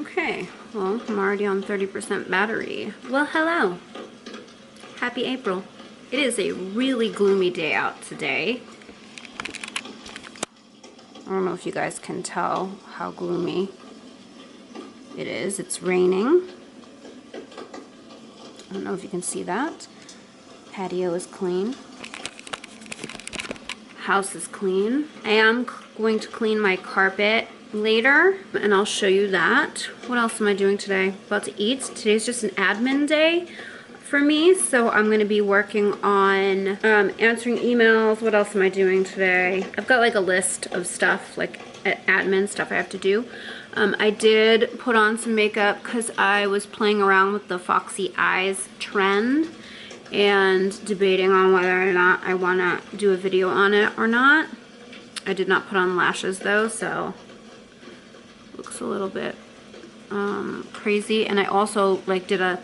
Okay, well, I'm already on 30% battery. Well, hello. Happy April. It is a really gloomy day out today. I don't know if you guys can tell how gloomy it is. It's raining. I don't know if you can see that. Patio is clean. House is clean. I am going to clean my carpet later, and I'll show you that. What else am I doing today? About to eat. Today's just an admin day for me, so I'm going to be working on answering emails. What else am I doing today? I've got like a list of stuff, like admin stuff I have to do. I did put on some makeup because I was playing around with the foxy eyes trend and debating on whether or not I want to do a video on it or not. I did not put on lashes though, so looks a little bit crazy. And I also like did a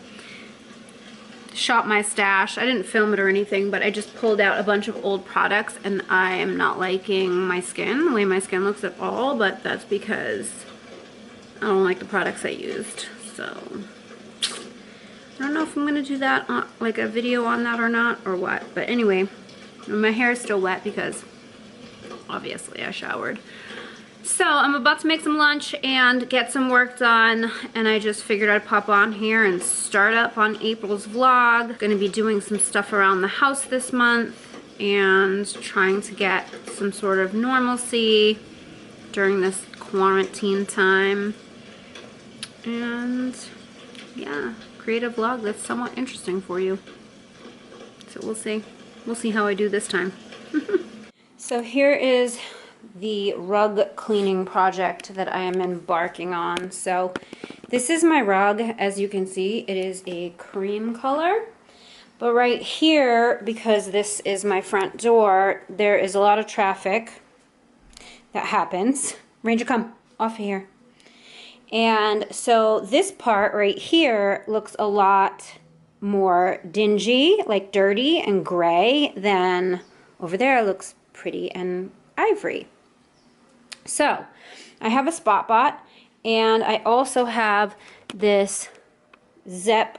shop my stash. I didn't film it or anything, but I just pulled out a bunch of old products, and I am not liking my skin, the way my skin looks at all, but that's because I don't like the products I used. So I don't know if I'm gonna do that on, like a video on that or not, or what. But anyway, my hair is still wet because obviously I showered. So I'm about to make some lunch and get some work done, and I just figured I'd pop on here and start up on April's vlog. Gonna be doing some stuff around the house this month and trying to get some sort of normalcy during this quarantine time. And yeah, create a vlog that's somewhat interesting for you. So we'll see. We'll see how I do this time. So here is the rug cleaning project that I am embarking on. So this is my rug. As you can see, it is a cream color. But right here, because this is my front door, there is a lot of traffic that happens. Ranger, come off of here. And so this part right here looks a lot more dingy, like dirty and gray, than over there it looks pretty and ivory. So I have a spot bot, and I also have this Zep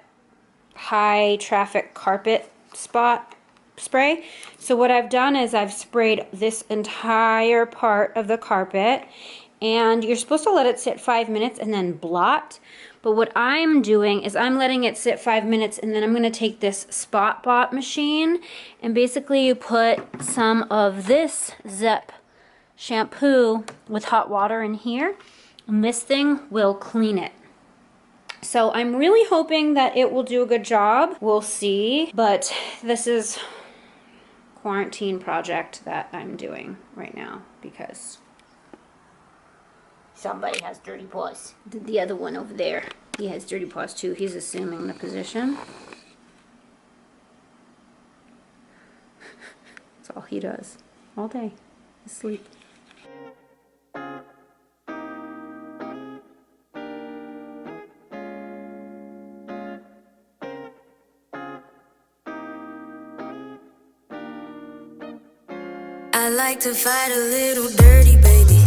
high traffic carpet spot spray. So what I've done is I've sprayed this entire part of the carpet, and you're supposed to let it sit 5 minutes and then blot. But what I'm doing is I'm letting it sit 5 minutes, and then I'm going to take this spot bot machine, and basically you put some of this Zep shampoo with hot water in here, and this thing will clean it. So I'm really hoping that it will do a good job. We'll see. But this is a quarantine project that I'm doing right now because somebody has dirty paws. The other one over there, he has dirty paws too. He's assuming the position. That's all he does all day, is sleep. I like to fight a little dirty, baby.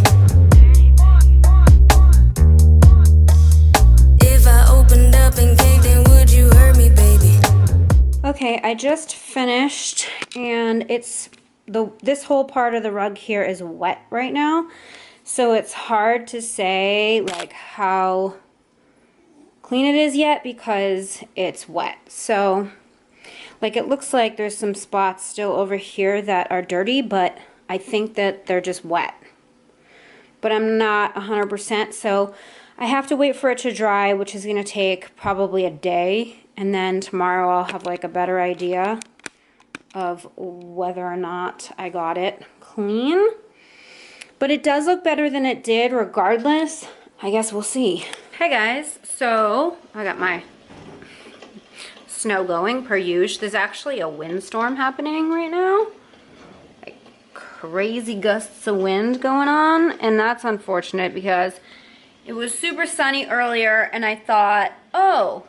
If I opened up and caved in, would you hurt me, baby? Okay, I just finished, and it's this whole part of the rug here is wet right now, so it's hard to say like how clean it is yet because it's wet. So like it looks like there's some spots still over here that are dirty, but I think that they're just wet. But I'm not 100%, so I have to wait for it to dry, which is going to take probably a day, and then tomorrow I'll have like a better idea of whether or not I got it clean. But it does look better than it did regardless. I guess we'll see. Hey guys, so I got my snow going per usual. There's actually a windstorm happening right now. Like crazy gusts of wind going on, and that's unfortunate because it was super sunny earlier, and I thought, oh,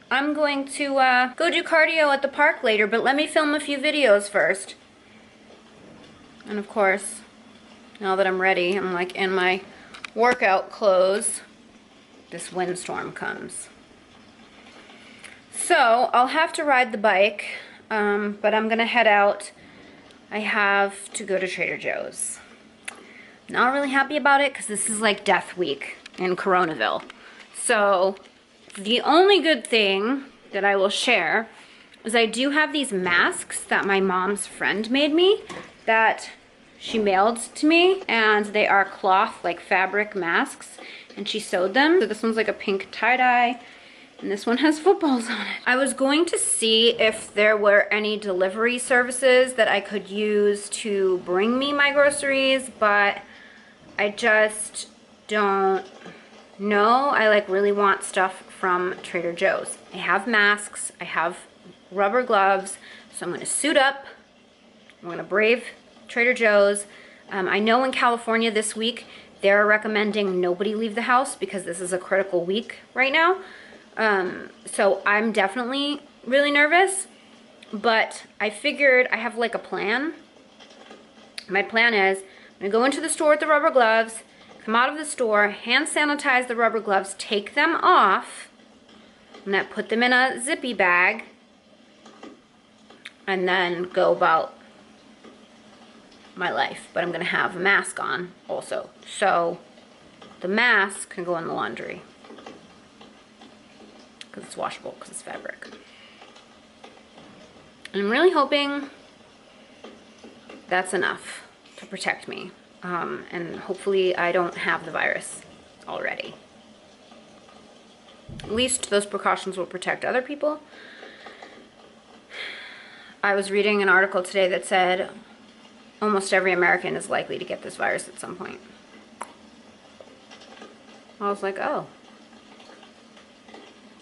I'm going to go do cardio at the park later, but let me film a few videos first. And of course, now that I'm ready, I'm like in my workout clothes. this windstorm comes. So I'll have to ride the bike, but I'm gonna head out. I have to go to Trader Joe's. Not really happy about it because this is like death week in Coronaville. So the only good thing that I will share is I do have these masks that my mom's friend made me that she mailed to me, and they are cloth, like fabric masks, and she sewed them. So this one's like a pink tie-dye, and this one has footballs on it. I was going to see if there were any delivery services that I could use to bring me my groceries, but I just don't know. I like really want stuff from Trader Joe's. I have masks, I have rubber gloves, so I'm gonna suit up. I'm gonna brave Trader Joe's. I know in California this week, they're recommending nobody leave the house because this is a critical week right now. So I'm definitely really nervous, but I figured I have like a plan. My plan is I'm gonna go into the store with the rubber gloves, come out of the store, hand sanitize the rubber gloves, take them off, I'm gonna put them in a zippy bag, and then go about my life. But I'm gonna have a mask on also. So the mask can go in the laundry because it's washable, because it's fabric. And I'm really hoping that's enough to protect me. And hopefully I don't have the virus already. At least those precautions will protect other people. I was reading an article today that said almost every American is likely to get this virus at some point. I was like, oh,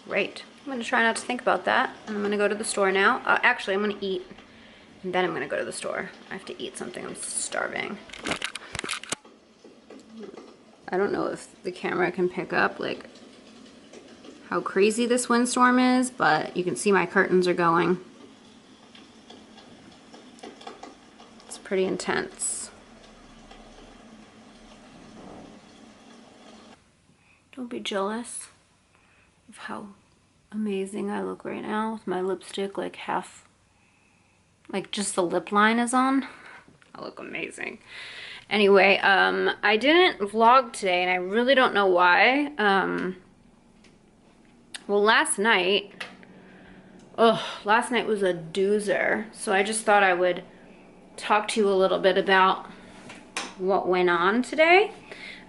great. I'm gonna try not to think about that, and I'm gonna go to the store now. Actually, I'm gonna eat, and then I'm gonna go to the store. I have to eat something, I'm starving. I don't know if the camera can pick up like how crazy this windstorm is, but you can see my curtains are going. It's pretty intense. Don't be jealous of how amazing I look right now with my lipstick like half, like just the lip line is on. I look amazing. Anyway, I didn't vlog today, and I really don't know why. Well, last night was a doozer, so I just thought I would talk to you a little bit about what went on today.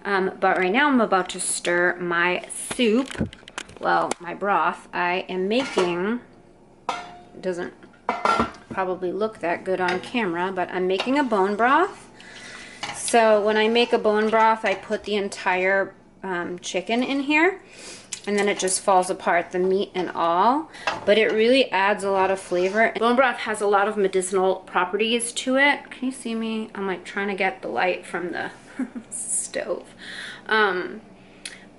But right now I'm about to stir my soup, well, my broth. I am making, it doesn't probably look that good on camera, but I'm making a bone broth. So when I make a bone broth, I put the entire chicken in here, and then it just falls apart, the meat and all. But it really adds a lot of flavor. Bone broth has a lot of medicinal properties to it. Can you see me? I'm like trying to get the light from the stove. Bone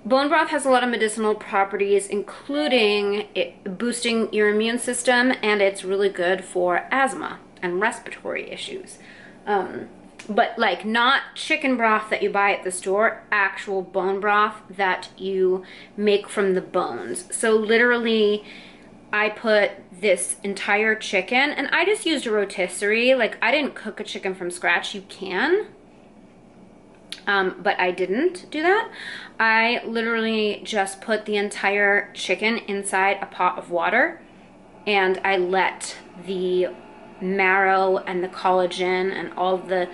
broth has a lot of medicinal properties, including it boosting your immune system, and it's really good for asthma and respiratory issues. But like not chicken broth that you buy at the store, actual bone broth that you make from the bones. So literally I put this entire chicken, and I just used a rotisserie. Like I didn't cook a chicken from scratch. You can, but I didn't do that. I literally just put the entire chicken inside a pot of water, and I let the marrow and the collagen and all the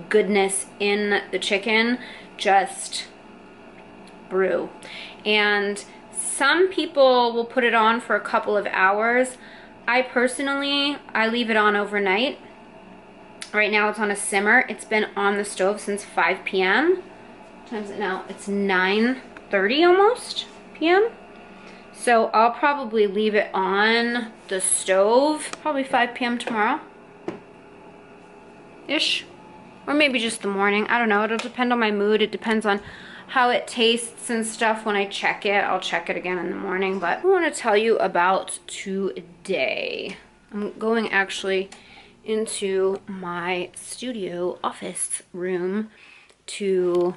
goodness in the chicken just brew. And some people will put it on for a couple of hours. I personally leave it on overnight. Right now it's on a simmer. It's been on the stove since 5 p.m. What time is it now? It's 9:30 almost p.m. So I'll probably leave it on the stove probably 5 p.m. tomorrow-ish. Or maybe just the morning. I don't know. It'll depend on my mood. It depends on how it tastes and stuff. When I check it, I'll check it again in the morning. But I want to tell you about today. I'm going actually into my studio office room to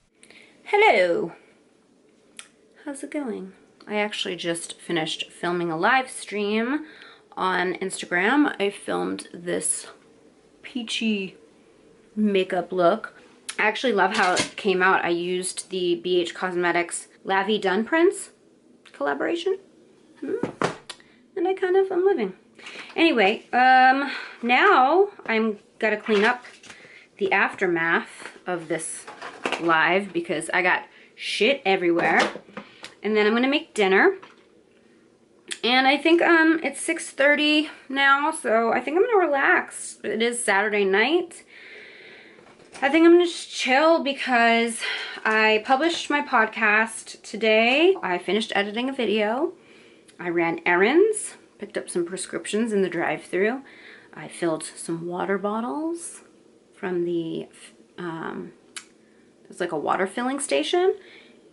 Hello! How's it going? I actually just finished filming a live stream on Instagram. I filmed this peachy makeup look. I actually love how it came out. I used the BH Cosmetics La Vie Done Prints collaboration. And I kind of am living. Anyway, now I'm gotta clean up the aftermath of this live because I got shit everywhere. And then I'm gonna make dinner. And I think it's 6:30 now, so I think I'm gonna relax. It is Saturday night. I think I'm gonna just chill because I published my podcast today. I finished editing a video. I ran errands, picked up some prescriptions in the drive-thru. I filled some water bottles from the, there's like a water filling station.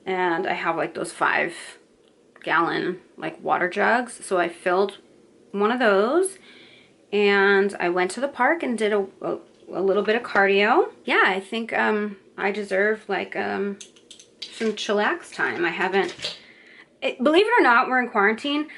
And I have like those 5-gallon like water jugs. So I filled one of those and I went to the park and did a little bit of cardio. Yeah, I think I deserve like some chillax time. I haven't, believe it or not, we're in quarantine.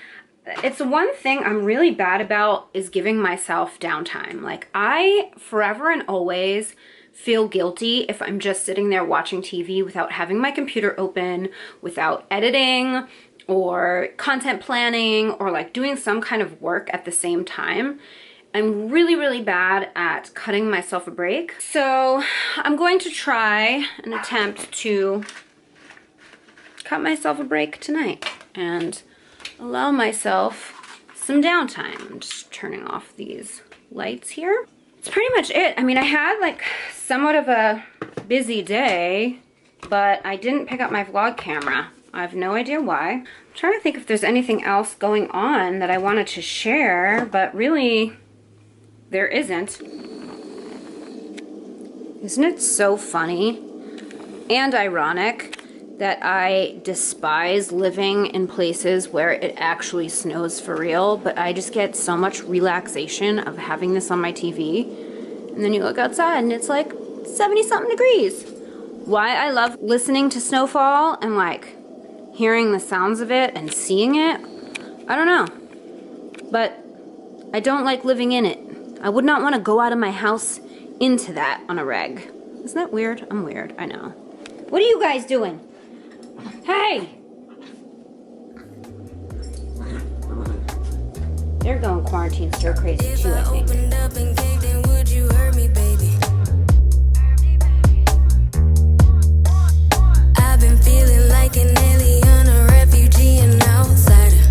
It's the one thing I'm really bad about is giving myself downtime. Like I forever and always feel guilty if I'm just sitting there watching TV without having my computer open, without editing or content planning or like doing some kind of work at the same time. I'm really, really bad at cutting myself a break. So I'm going to try and attempt to cut myself a break tonight and allow myself some downtime. I'm just turning off these lights here. That's pretty much it. I mean, I had like somewhat of a busy day, but I didn't pick up my vlog camera. I have no idea why. I'm trying to think if there's anything else going on that I wanted to share, but really there isn't. Isn't it so funny and ironic that I despise living in places where it actually snows for real, but I just get so much relaxation of having this on my TV. And then you look outside and it's like 70-something degrees. Why I love listening to snowfall and like hearing the sounds of it and seeing it, I don't know. But I don't like living in it. I would not want to go out of my house into that on a reg. Isn't that weird? I'm weird, I know. What are you guys doing? Hey! They're going quarantine stir crazy too, I think. Opened up and caved in, would you hurt me, baby? I've been feeling like an alien, a refugee, an outsider.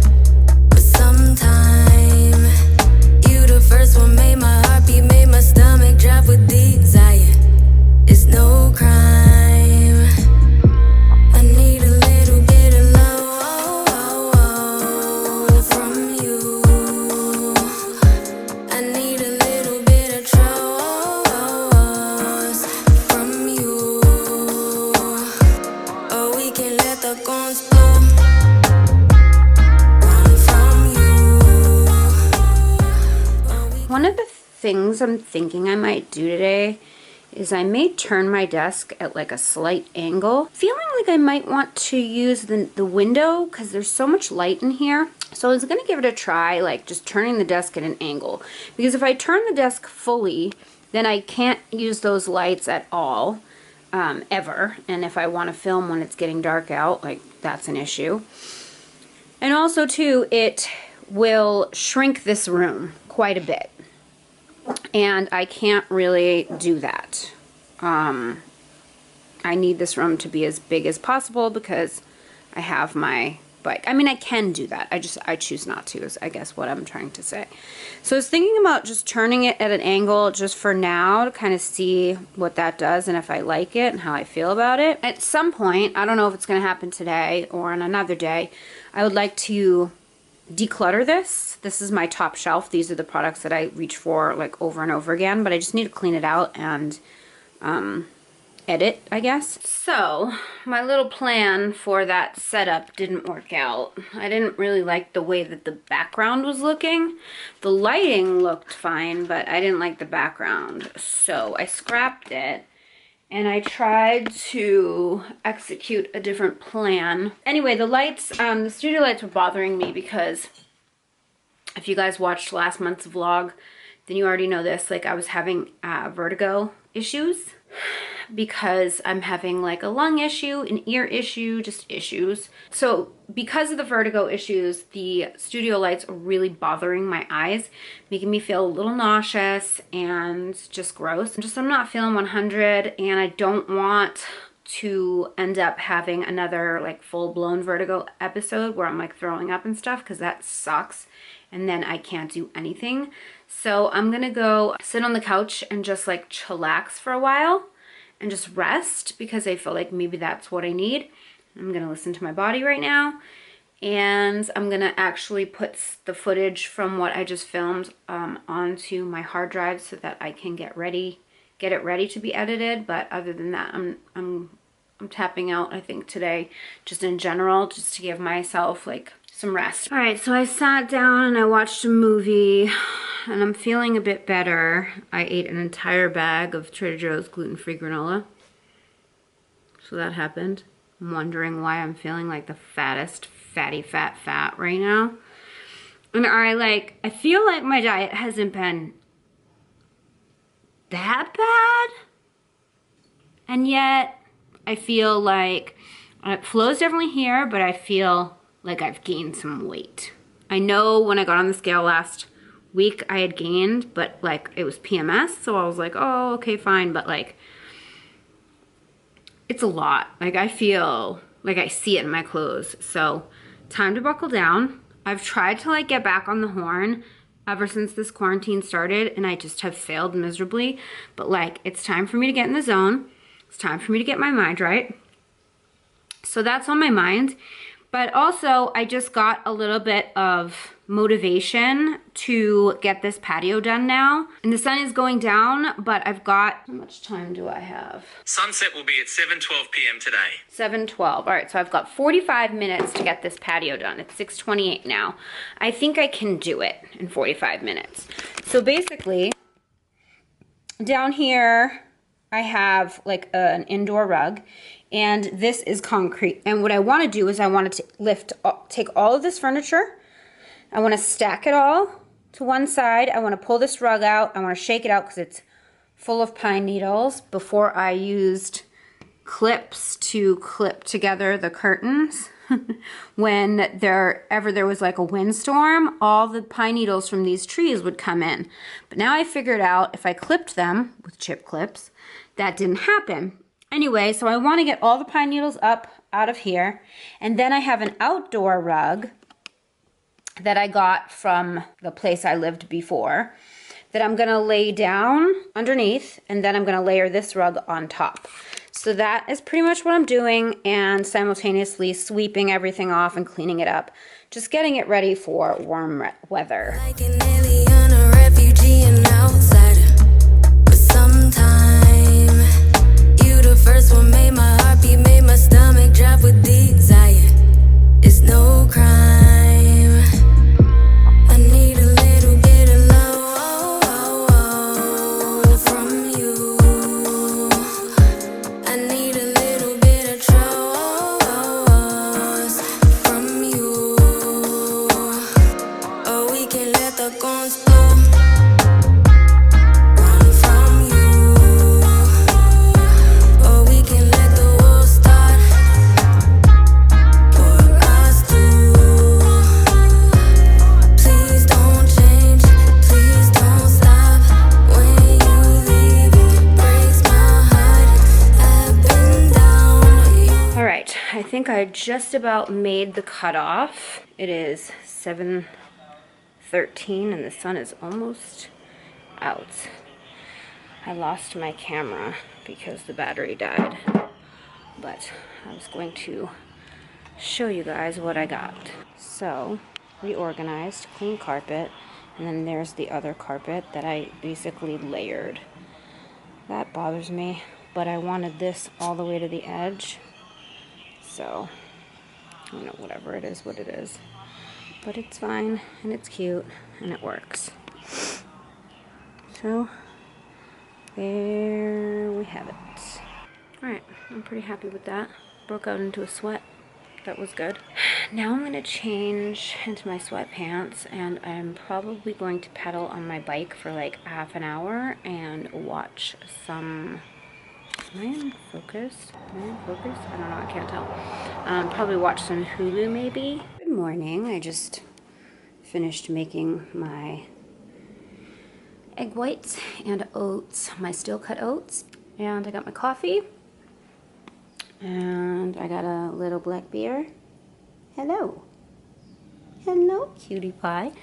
But sometime, you the first one made my heart beat, made my stomach drop with desire. It's no crime. I need a little bit of love from you. I need a little bit of trust from you. Or we can let the guns blow. From you. One of the things I'm thinking I might do today is I may turn my desk at like a slight angle. Feeling like I might want to use the window because there's so much light in here. So I was gonna give it a try, like just turning the desk at an angle. Because if I turn the desk fully, then I can't use those lights at all, ever. And if I wanna film when it's getting dark out, like that's an issue. And also too, it will shrink this room quite a bit. And I can't really do that. I need this room to be as big as possible because I have my bike. I mean, I can do that. I choose not to, is I guess what I'm trying to say. So I was thinking about just turning it at an angle just for now to kind of see what that does and if I like it and how I feel about it. At some point, I don't know if it's going to happen today or on another day, I would like to declutter this. This is my top shelf. These are the products that I reach for like over and over again, but I just need to clean it out and edit, I guess. So my little plan for that setup didn't work out. I didn't really like the way that the background was looking. The lighting looked fine, but I didn't like the background. So I scrapped it and I tried to execute a different plan. Anyway, the lights, the studio lights were bothering me because if you guys watched last month's vlog, then you already know this. Like, I was having vertigo issues because I'm having like a lung issue, an ear issue, just issues. So because of the vertigo issues, the studio lights are really bothering my eyes, making me feel a little nauseous and just gross. I'm not feeling 100, and I don't want to end up having another like full-blown vertigo episode where I'm like throwing up and stuff, because that sucks, and then I can't do anything. So I'm gonna go sit on the couch and just like chillax for a while and just rest, because I feel like maybe that's what I need. I'm gonna listen to my body right now, and I'm gonna actually put the footage from what I just filmed onto my hard drive so that I can get it ready to be edited. But other than that, I'm tapping out, I think, today, just in general, just to give myself like some rest. All right, so I sat down and I watched a movie, and I'm feeling a bit better. I ate an entire bag of Trader Joe's gluten-free granola. So that happened. I'm wondering why I'm feeling like the fattest, fat right now. And I feel like my diet hasn't been that bad. And yet, I feel like flow's definitely here, but I feel like I've gained some weight. I know when I got on the scale last week I had gained, but like it was PMS, so I was like, oh, okay, fine, but like it's a lot. Like I feel like I see it in my clothes. So time to buckle down. I've tried to like get back on the horn ever since this quarantine started, and I just have failed miserably. But like, it's time for me to get in the zone. It's time for me to get my mind right. So that's on my mind. But also, I just got a little bit of motivation to get this patio done now. And the sun is going down, but I've got, how much time do I have? Sunset will be at 7:12 p.m. today. 7:12. All right, so I've got 45 minutes to get this patio done. It's 6:28 now. I think I can do it in 45 minutes. So basically, down here, I have like an indoor rug, and this is concrete. And what I want to do is I want to take all of this furniture, I want to stack it all to one side, I want to pull this rug out, I want to shake it out because it's full of pine needles. Before I used clips to clip together the curtains. When there was like a windstorm, all the pine needles from these trees would come in. But now I figured out if I clipped them with chip clips, that didn't happen. Anyway, so I want to get all the pine needles up out of here. And then I have an outdoor rug that I got from the place I lived before that I'm going to lay down underneath, and then I'm going to layer this rug on top. So that is pretty much what I'm doing, and simultaneously sweeping everything off and cleaning it up. Just getting it ready for warm weather. Like an alien, a refugee, an outsider. But sometime, you the first one made my heart beat, made my stomach drop with desire. It's no crime. I need a little bit of love from you. I need a little bit of trust from you. Oh, we can let the guns go. Run from you. Oh, we can let the war start for us two. Please don't change, please don't stop. When you leave, it breaks my heart. I've been down. All right, I think I just about made the cutoff. It is 7:13 and the sun is almost out. I lost my camera because the battery died, but I was going to show you guys what I got. So, reorganized, clean carpet, and then there's the other carpet that I basically layered. That bothers me, but I wanted this all the way to the edge. So, I don't know, whatever it is, what it is. But it's fine, and it's cute, and it works. So, there we have it. Alright, I'm pretty happy with that. Broke out into a sweat. That was good. Now I'm going to change into my sweatpants, and I'm probably going to pedal on my bike for like half an hour and watch some... Am I in focus? Am I in focus? I don't know, I can't tell. Probably watch some Hulu maybe. Good morning. I just finished making my egg whites and oats, my steel cut oats. And I got my coffee. And I got a little black beer. Hello. Hello, cutie pie.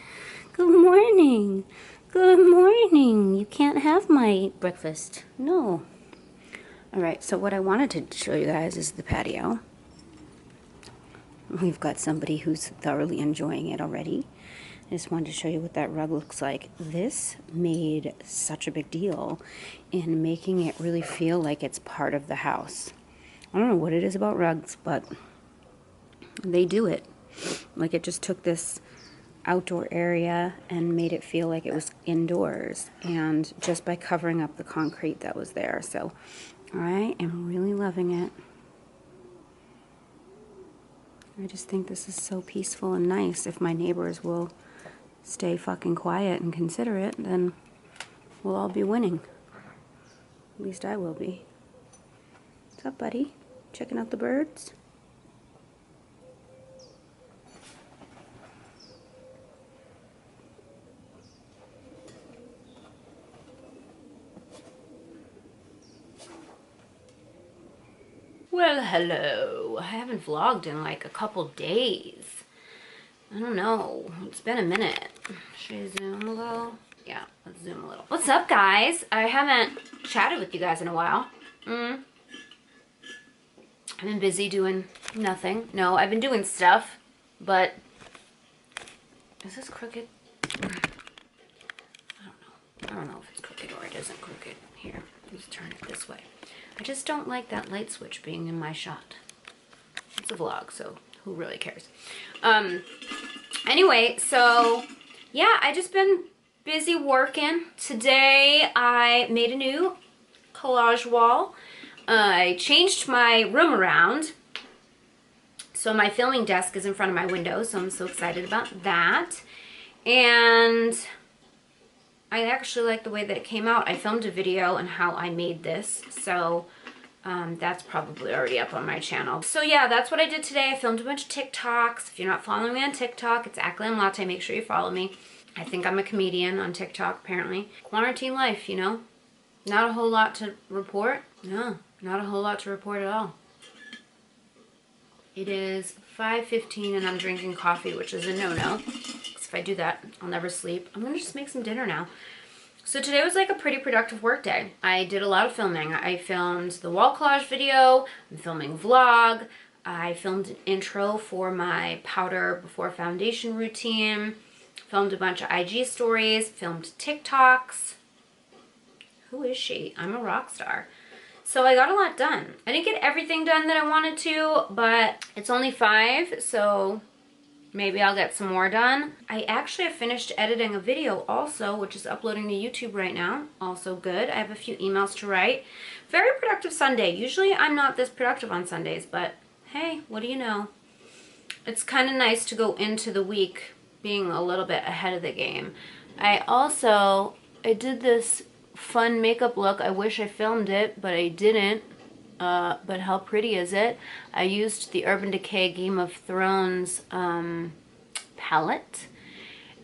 Good morning. Good morning. You can't have my breakfast. No. Alright, so what I wanted to show you guys is the patio. We've got somebody who's thoroughly enjoying it already. I just wanted to show you what that rug looks like. This made such a big deal in making it really feel like it's part of the house. I don't know what it is about rugs, but they do it. Like, it just took this outdoor area and made it feel like it was indoors, and just by covering up the concrete that was there. So I am really loving it. I just think this is so peaceful and nice. If my neighbors will stay fucking quiet and consider it, then we'll all be winning. At least I will be. What's up, buddy? Checking out the birds? Well, hello. I haven't vlogged in like a couple days. I don't know. It's been a minute. Should I zoom a little? Yeah, let's zoom a little. What's up, guys? I haven't chatted with you guys in a while. I've been busy doing nothing. No, I've been doing stuff, but... Is this crooked? I don't know if it's crooked or it isn't crooked. Here, let's turn it this way. I just don't like that light switch being in my shot. It's a vlog, so who really cares? Anyway, so yeah, I just been busy working. Today I made a new collage wall. I changed my room around. So my filming desk is in front of my window, so I'm so excited about that. And I actually like the way that it came out. I filmed a video on how I made this, so that's probably already up on my channel. So yeah, that's what I did today. I filmed a bunch of TikToks. If you're not following me on TikTok, it's GLAM LATTE. Make sure you follow me. I think I'm a comedian on TikTok, apparently. Quarantine life, you know? Not a whole lot to report. No, not a whole lot to report at all. It is 5:15 and I'm drinking coffee, which is a no-no. If I do that, I'll never sleep. I'm gonna just make some dinner now. So today was like a pretty productive work day. I did a lot of filming. I filmed the wall collage video, I'm filming a vlog, I filmed an intro for my powder before foundation routine, filmed a bunch of IG stories, filmed TikToks. Who is she? I'm a rock star. So I got a lot done. I didn't get everything done that I wanted to, but it's only 5, so maybe I'll get some more done. I actually have finished editing a video also, which is uploading to YouTube right now. Also good. I have a few emails to write. Very productive Sunday. Usually I'm not this productive on Sundays, but hey, what do you know? It's kind of nice to go into the week being a little bit ahead of the game. I did this fun makeup look. I wish I filmed it, but I didn't. But how pretty is it? I used the Urban Decay Game of Thrones palette.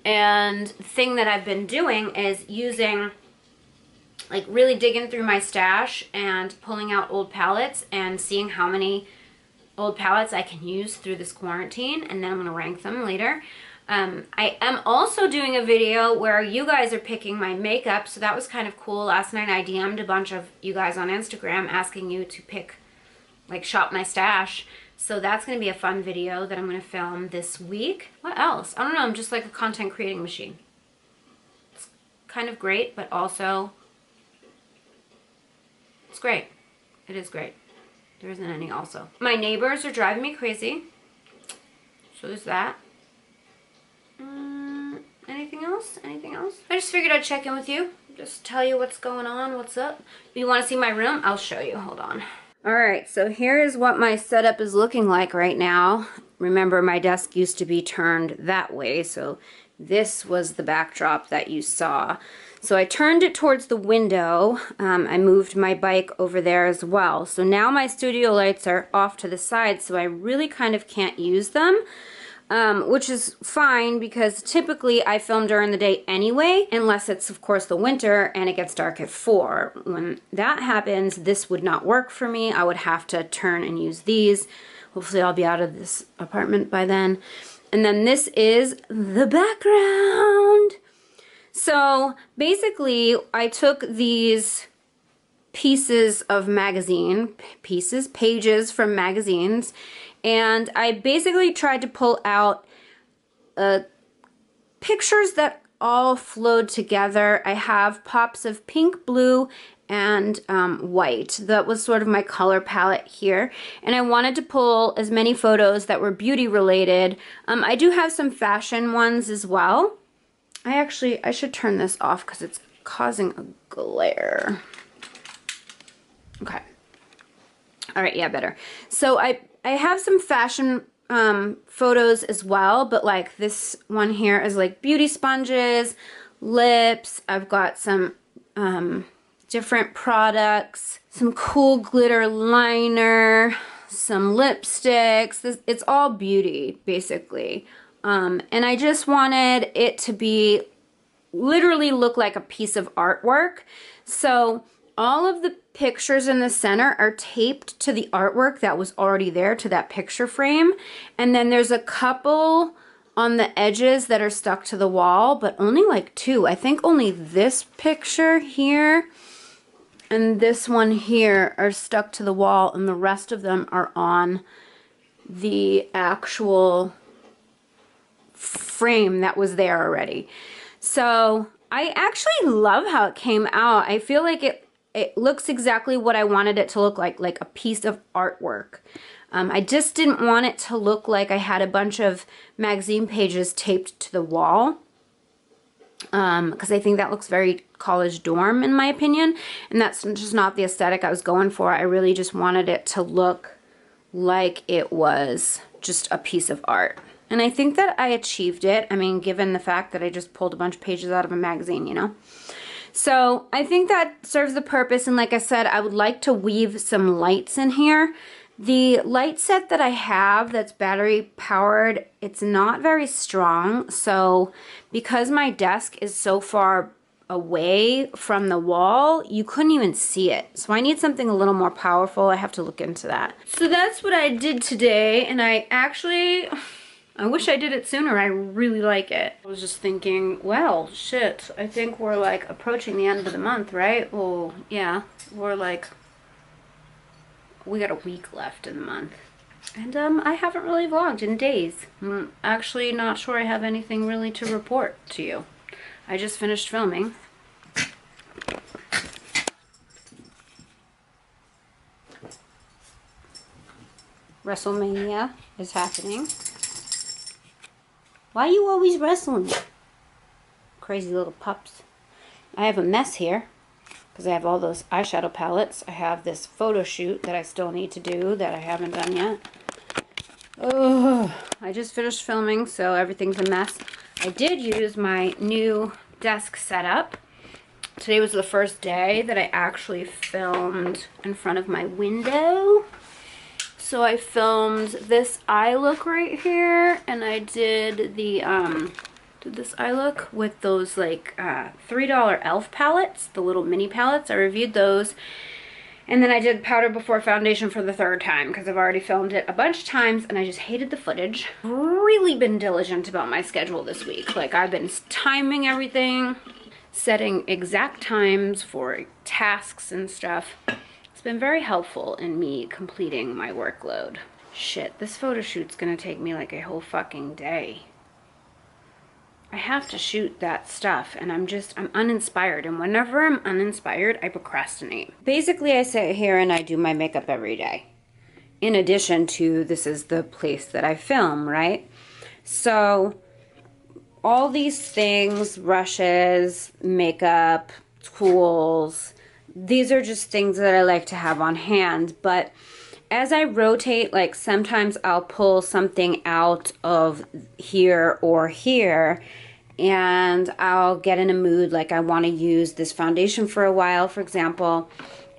And the thing that I've been doing is using, like, really digging through my stash and pulling out old palettes and seeing how many old palettes I can use through this quarantine, and then I'm going to rank them later. I am also doing a video where you guys are picking my makeup, so that was kind of cool. Last night I DM'd a bunch of you guys on Instagram asking you to pick, like, shop my stash. So that's going to be a fun video that I'm going to film this week. What else? I don't know, I'm just like a content creating machine. It's kind of great, but also it's great. It is great. There isn't any also. My neighbors are driving me crazy. So there's that. Anything else? Anything else? I just figured I'd check in with you. Just tell you what's going on, what's up. If you want to see my room, I'll show you. Hold on. All right, so here is what my setup is looking like right now. Remember, my desk used to be turned that way, so this was the backdrop that you saw. So I turned it towards the window. I moved my bike over there as well. So now my studio lights are off to the side, so I really kind of can't use them. Which is fine because typically I film during the day anyway, unless it's of course the winter and it gets dark at 4. When that happens, this would not work for me. I would have to turn and use these. Hopefully I'll be out of this apartment by then. And then this is the background. So basically I took these pages from magazines, and I basically tried to pull out pictures that all flowed together. I have pops of pink, blue, and white. That was sort of my color palette here. And I wanted to pull as many photos that were beauty related. I do have some fashion ones as well. I should turn this off because it's causing a glare. Okay. All right, yeah, better. So I have some fashion photos as well, but like this one here is like beauty sponges, lips. I've got some different products, some cool glitter liner, some lipsticks. It's all beauty, basically. And I just wanted it to be literally look like a piece of artwork. So all of the pictures in the center are taped to the artwork that was already there, to that picture frame. And then there's a couple on the edges that are stuck to the wall, but only like 2. I think only this picture here and this one here are stuck to the wall, and the rest of them are on the actual frame that was there already. So I actually love how it came out. I feel like it looks exactly what I wanted it to look like a piece of artwork. I just didn't want it to look like I had a bunch of magazine pages taped to the wall, because I think that looks very college dorm in my opinion, and that's just not the aesthetic I was going for. I really just wanted it to look like it was just a piece of art. And I think that I achieved it. I mean, given the fact that I just pulled a bunch of pages out of a magazine, you know? So I think that serves the purpose, and like I said, I would like to weave some lights in here. The light set that I have that's battery powered, it's not very strong, so because my desk is so far away from the wall, you couldn't even see it. So I need something a little more powerful. I have to look into that. So that's what I did today, and I wish I did it sooner. I really like it. I was just thinking, well, shit, I think we're like approaching the end of the month, right? Well, yeah, we got a week left in the month. And I haven't really vlogged in days. I'm actually not sure I have anything really to report to you. I just finished filming. WrestleMania is happening. Why are you always wrestling? Crazy little pups. I have a mess here because I have all those eyeshadow palettes. I have this photo shoot that I still need to do that I haven't done yet. Oh, I just finished filming, so everything's a mess. I did use my new desk setup. Today was the first day that I actually filmed in front of my window. So I filmed this eye look right here, and I did the this eye look with those like $3 e.l.f. palettes, the little mini palettes. I reviewed those, and then I did powder before foundation for the 3rd time because I've already filmed it a bunch of times and I just hated the footage. Really been diligent about my schedule this week. Like, I've been timing everything, setting exact times for tasks and stuff. It's been very helpful in me completing my workload. Shit, this photo shoot's gonna take me like a whole fucking day. I have to shoot that stuff, and I'm uninspired, and whenever I'm uninspired, I procrastinate. Basically, I sit here and I do my makeup every day. In addition to, this is the place that I film, right? So, all these things, brushes, makeup, tools, these are just things that I like to have on hand. But as I rotate, like sometimes I'll pull something out of here or here, and I'll get in a mood like I want to use this foundation for a while, for example.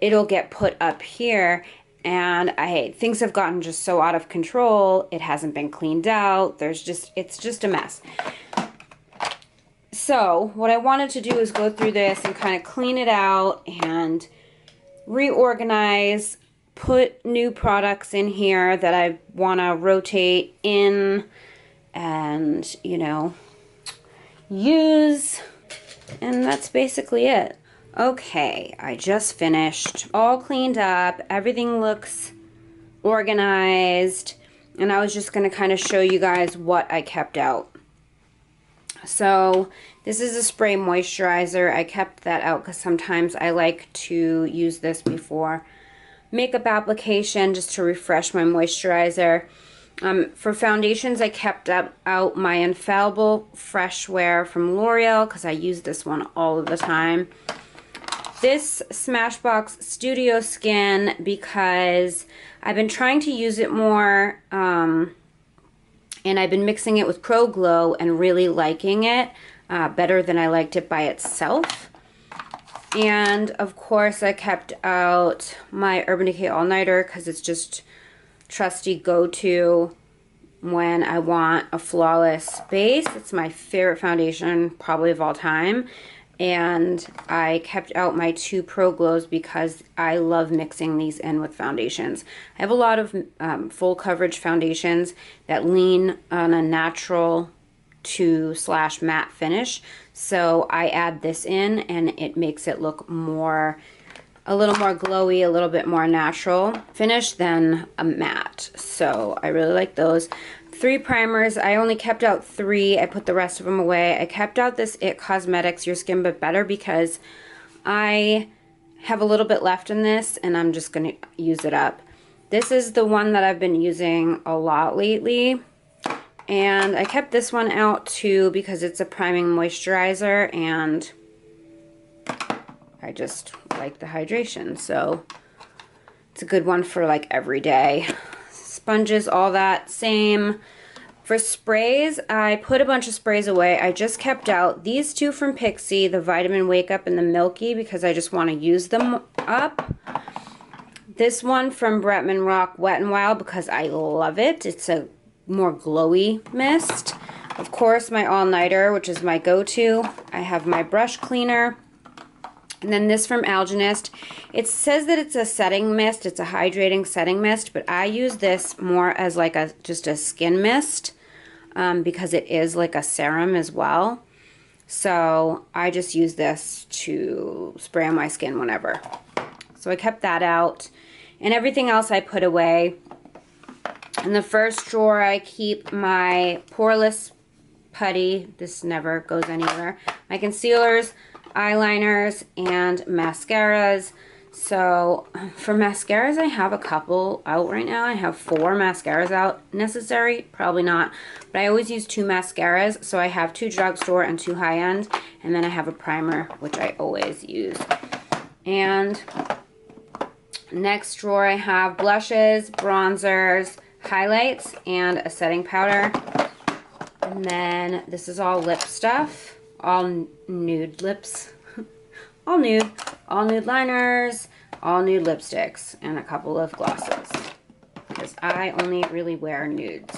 It'll get put up here, and things have gotten just so out of control. It hasn't been cleaned out. It's just a mess. So what I wanted to do is go through this and kind of clean it out and reorganize, put new products in here that I want to rotate in and, you know, use. And that's basically it. Okay, I just finished, all cleaned up, everything looks organized, and I was just going to kind of show you guys what I kept out. So this is a spray moisturizer. I kept that out because sometimes I like to use this before makeup application just to refresh my moisturizer. For foundations, I kept out my Infallible Fresh Wear from L'Oreal because I use this one all of the time. This Smashbox Studio Skin because I've been trying to use it more, and I've been mixing it with Pro Glow and really liking it better than I liked it by itself. And of course I kept out my Urban Decay All Nighter because it's just trusty go-to when I want a flawless base. It's my favorite foundation probably of all time. And I kept out my 2 Pro Glows because I love mixing these in with foundations. I have a lot of full coverage foundations that lean on a natural to / matte finish. So I add this in and it makes it look a little more glowy, a little bit more natural finish than a matte. So I really like those. 3 primers. I only kept out 3. I put the rest of them away. I kept out this IT Cosmetics Your Skin But Better because I have a little bit left in this and I'm just going to use it up. This is the one that I've been using a lot lately. And I kept this one out too because it's a priming moisturizer and I just like the hydration. So it's a good one for like every day. Sponges, all that, same. For sprays, I put a bunch of sprays away. I just kept out these 2 from Pixi, the Vitamin Wake Up and the Milky, because I just want to use them up. This one from Bretman Rock, Wet n Wild, because I love it. It's a more glowy mist. Of course, my All Nighter, which is my go-to. I have my brush cleaner. And then this from Algenist. It says that it's a setting mist. It's a hydrating setting mist, but I use this more as like just a skin mist because it is like a serum as well. So I just use this to spray on my skin whenever. So I kept that out. And everything else I put away. In the first drawer I keep my Poreless Putty. This never goes anywhere. My concealers, eyeliners, and mascaras. So for mascaras, I have a couple out right now. I have 4 mascaras out. Necessary? Probably not. But I always use 2 mascaras. So I have 2 drugstore and 2 high-end. And then I have a primer, which I always use. And next drawer, I have blushes, bronzers, highlights, and a setting powder. And then this is all lip stuff. All nude lips. all nude liners, all nude lipsticks, and a couple of glosses because I only really wear nudes.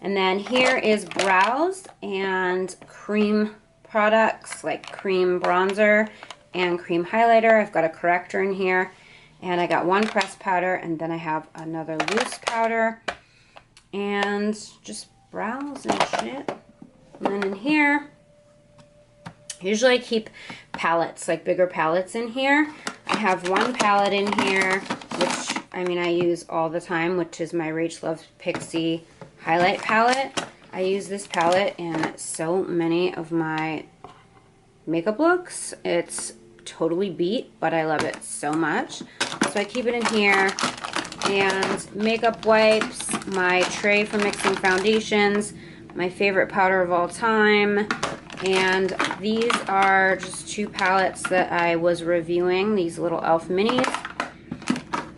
And then here is brows and cream products like cream bronzer and cream highlighter. I've got a corrector in here, and I got 1 pressed powder, and then I have another loose powder and just brows and shit. And then in here, usually I keep palettes, like bigger palettes in here. I have 1 palette in here, which, I mean, I use all the time, which is my Rach Love Pixie highlight palette. I use this palette in so many of my makeup looks. It's totally beat, but I love it so much. So I keep it in here. And makeup wipes, my tray for mixing foundations, my favorite powder of all time, And these are just 2 palettes that I was reviewing, these little e.l.f. minis.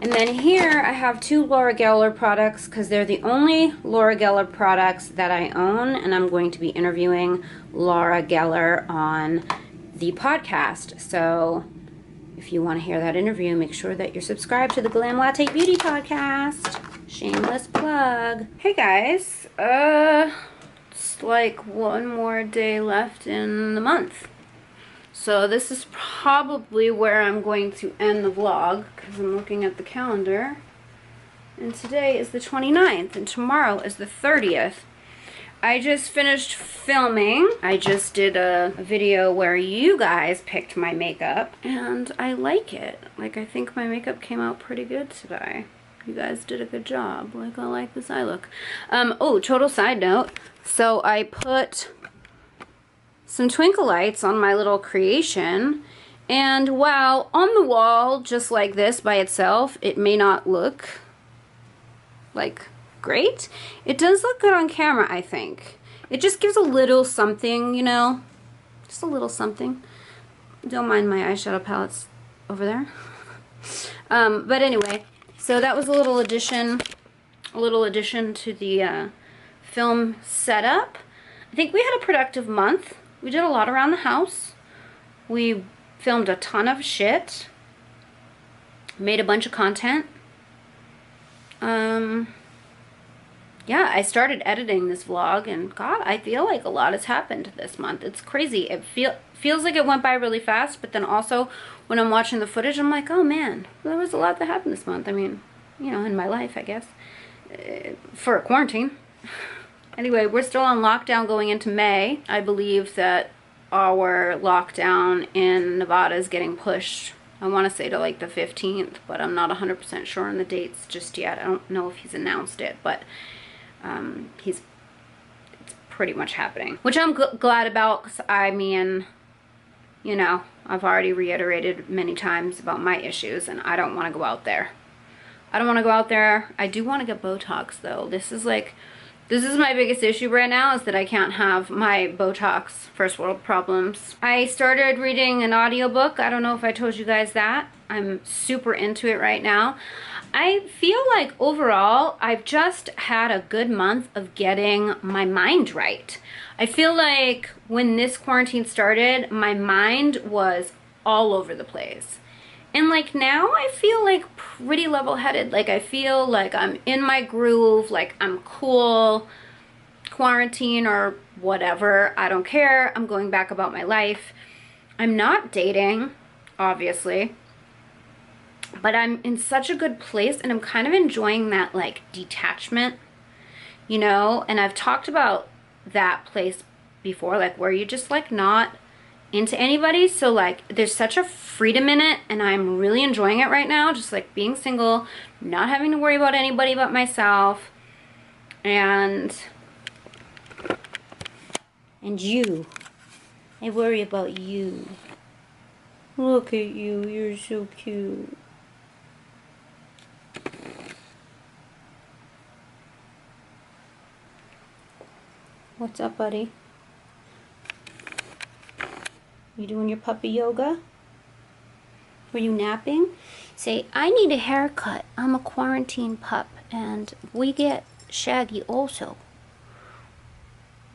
And then here I have 2 Laura Geller products because they're the only Laura Geller products that I own, and I'm going to be interviewing Laura Geller on the podcast. So if you want to hear that interview, make sure that you're subscribed to the GLAM Latte Beauty Podcast. Shameless plug. Hey guys, it's like 1 more day left in the month. So this is probably where I'm going to end the vlog because I'm looking at the calendar. And today is the 29th and tomorrow is the 30th. I just finished filming. I just did a video where you guys picked my makeup and I like it. Like, I think my makeup came out pretty good today. You guys did a good job. Like, I like this eye look. Oh, total side note. So I put some twinkle lights on my little creation, and while on the wall just like this by itself it may not look like great, it does look good on camera. I think it just gives a little something, you know, just a little something. Don't mind my eyeshadow palettes over there. But anyway, so that was a little addition to the film setup. I think we had a productive month. We did a lot around the house. We filmed a ton of shit. Made a bunch of content. Yeah, I started editing this vlog, and God, I feel like a lot has happened this month. It's crazy. It feels like it went by really fast, but then also when I'm watching the footage, I'm like, oh man, there was a lot that happened this month. I mean, you know, in my life, I guess, for a quarantine. Anyway, we're still on lockdown going into May. I believe that our lockdown in Nevada is getting pushed, I want to say to like the 15th, but I'm not 100% sure on the dates just yet. I don't know if he's announced it, but it's pretty much happening. Which I'm glad about, because I mean, you know, I've already reiterated many times about my issues, and I don't want to go out there. I don't want to go out there. I do want to get Botox, though. This is my biggest issue right now, is that I can't have my Botox. First world problems. I started reading an audiobook. I don't know if I told you guys that. I'm super into it right now. I feel like overall, I've just had a good month of getting my mind right. I feel like when this quarantine started, my mind was all over the place. And like now I feel like pretty level-headed. Like I feel like I'm in my groove, like I'm cool. Quarantine or whatever, I don't care. I'm going back about my life. I'm not dating, obviously. But I'm in such a good place, and I'm kind of enjoying that like detachment, you know? And I've talked about that place before, like where you just like not into anybody, so like there's such a freedom in it, and I'm really enjoying it right now, just like being single, not having to worry about anybody but myself. And you, I worry about you. Look at you, you're so cute. What's up, buddy? You doing your puppy yoga? Were you napping? Say, I need a haircut. I'm a quarantine pup, and we get shaggy also.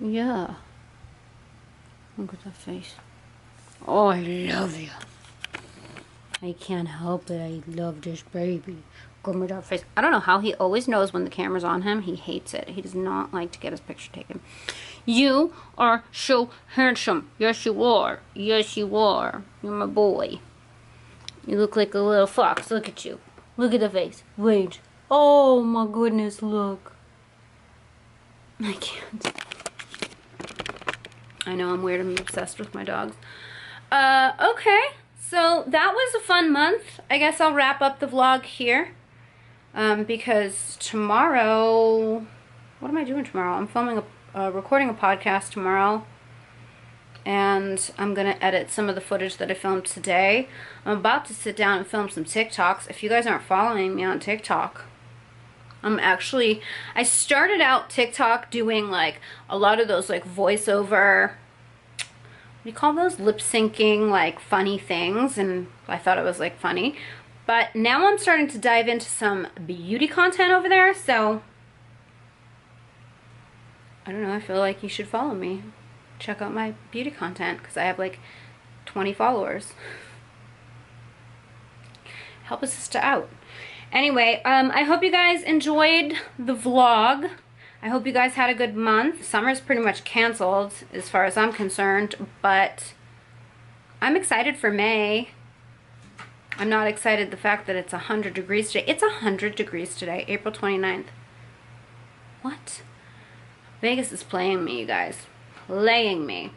Yeah. Look at that face. Oh, I love you. I can't help it. I love this baby. Give me that face. I don't know how he always knows when the camera's on him. He hates it. He does not like to get his picture taken. You are so handsome. Yes, you are. Yes, you are. You're my boy. You look like a little fox. Look at you. Look at the face. Wait. Oh, my goodness, look. I can't. I know I'm weird. I'm obsessed with my dogs. Okay. So that was a fun month. I guess I'll wrap up the vlog here. Because tomorrow... What am I doing tomorrow? I'm filming recording a podcast tomorrow. And I'm going to edit some of the footage that I filmed today. I'm about to sit down and film some TikToks. If you guys aren't following me on TikTok... I started out TikTok doing like a lot of those like voiceover we call those lip syncing, like funny things, and I thought it was like funny. But now I'm starting to dive into some beauty content over there, so I don't know, I feel like you should follow me. Check out my beauty content, because I have like 20 followers. Help a sister out. Anyway, I hope you guys enjoyed the vlog. I hope you guys had a good month. Summer's pretty much canceled as far as I'm concerned, but I'm excited for May. I'm not excited the fact that it's 100 degrees today. It's 100 degrees today, April 29th. What? Vegas is playing me, you guys. Playing me.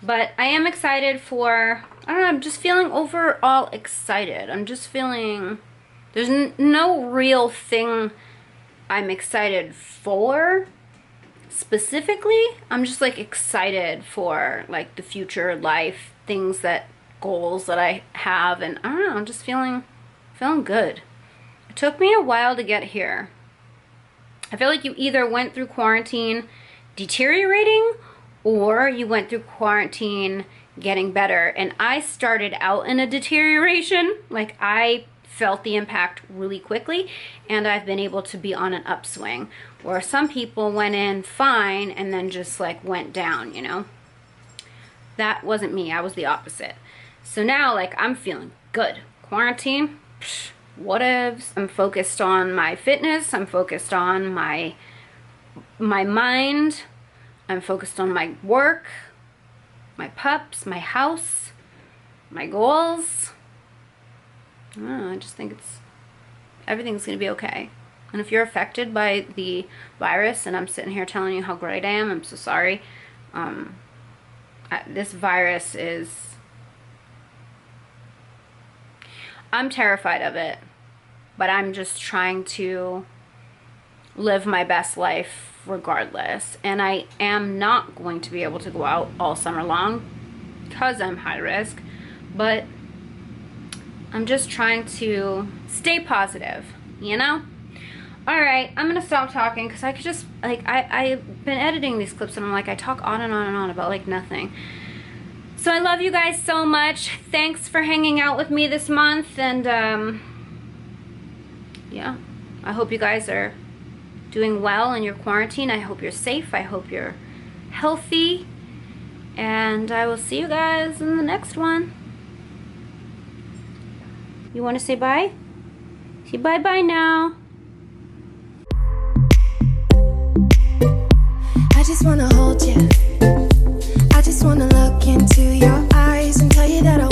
But I am excited for, I don't know, I'm just feeling overall excited. I'm just feeling, there's no real thing I'm excited for specifically. I'm just like excited for like the future life, things that, goals that I have, and I don't know, I'm just feeling good. It took me a while to get here. I feel like you either went through quarantine deteriorating or you went through quarantine getting better, and I started out in a deterioration. Like, I felt the impact really quickly, and I've been able to be on an upswing, where some people went in fine and then just like went down, you know. That wasn't me. I was the opposite. So now, like, I'm feeling good. Quarantine, psh, whatevs. I'm focused on my fitness. I'm focused on my mind. I'm focused on my work, my pups, my house, my goals. I don't know, I just think everything's gonna be okay. And if you're affected by the virus, and I'm sitting here telling you how great I am, I'm so sorry. This virus is, I'm terrified of it, but I'm just trying to live my best life regardless. And I am not going to be able to go out all summer long because I'm high risk, but I'm just trying to stay positive, you know? Alright, I'm gonna stop talking because I could just, like, I've been editing these clips and I'm like, I talk on and on and on about like nothing. So I love you guys so much. Thanks for hanging out with me this month, and yeah, I hope you guys are doing well in your quarantine. I hope you're safe. I hope you're healthy, and I will see you guys in the next one. You want to say bye? Say bye-bye now. I just wanna hold you. I just wanna look into your eyes and tell you that I